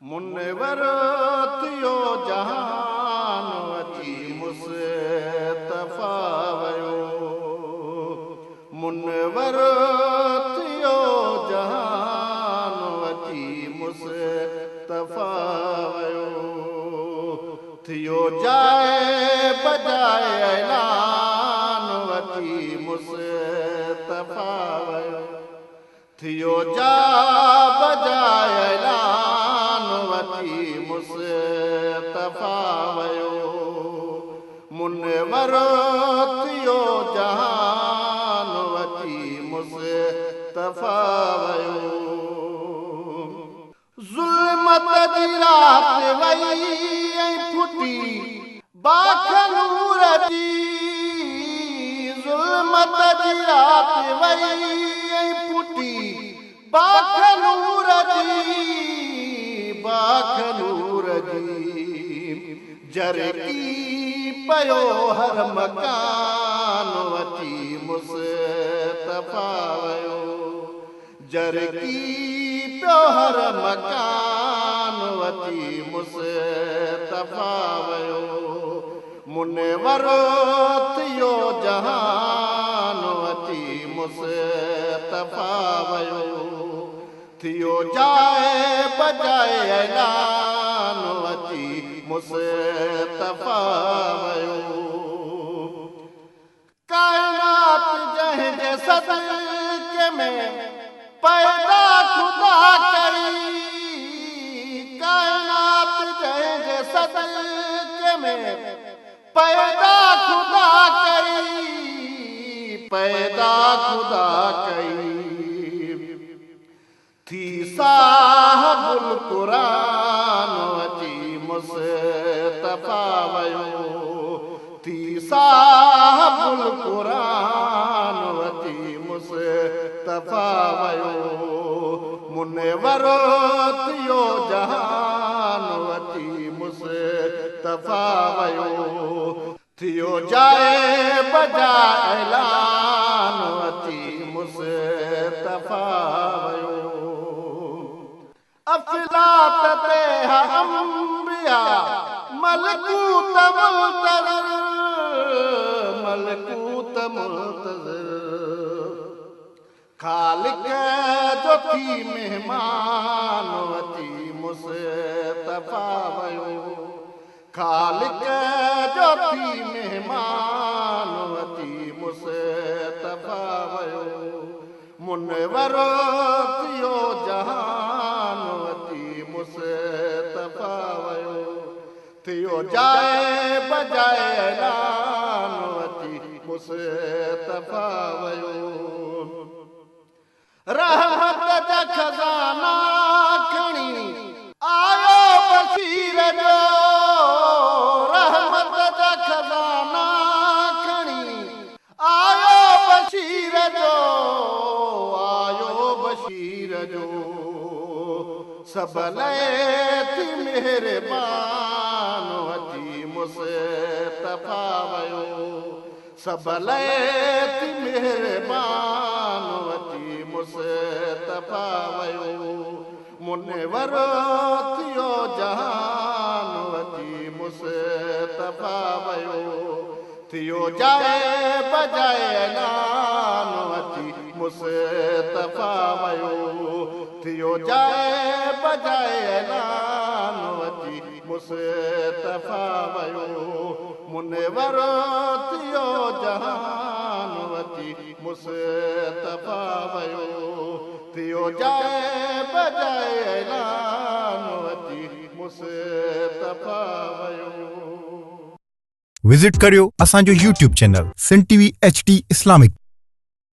मुनवर थियो जहान अची मुस्तफा वयो मुनवर थियो जहान अची मुस्तफा वयो थियो जाए बजाए ऐलान अची मुस्तफा वयो थियो जा बजाए ऐलान अची मुस्तफा वयो मुनवर थियो जहान अची मुस्तफा वयो ज़ुल्मत जी रात वई ऐं फुटी बाख नूर जी ज़ुल्मत जी रात वई ऐं फुटी बाख नूर जी जरकी पयो हर मकान अची मुस्तफा वयो जरकी पियो हर मकान अची मुस्तफा वयो मुनवर थियो जहान अची मुस्तफा वयो थियो जाए बजाए ऐलान अची मुस्तफा वयो कायनात जंहिंजे सदके में पैदा खुदा कई कायनात जंहिंजे सदके में पैदा खुदा कई थी साहिबुल क़ुरान अची मुस्तफा वयो थी साहिबुल क़ुरान अची मुस्तफा वयो मुनवर थियो जहान अची मुस्तफा वयो थियो जाए बजाए ऐलान अची मुस्तफा वयो अफ़लात ते अंबिया मलकूत मुल्तज़िर खालिक जो थी मेहमान अची मुस्तफा वयो खालिक जो थी मेहमान अची मुस्तफा वयो मुनवर थियो जहान अची मुस्तफा वयो थियो जाए बजाए ऐलान अची मुस्तफा वयो रहमत जा खज़ाना खणी आयो बशीर जो रहमत जा खज़ाना खणी आयो बशीर जो सब थी मेहरबान अची मुस्तफा वयो सब थी मेहरबान अची मुस्तफा वयो मुनवर थियो जहान अची मुस्तफा वयो थियो जाए बजाए ऐलान अची मुस्तफा वयो थियो जाए बजाए ऐलान अची मुस्तफा वयो मुनवर थियो जहान अची मुस्तफा वयो थियो जाए बजाए ऐलान अची मुस्तफा वयो विजिट करियो असांजो YouTube channel Sindh TV HD Islamic.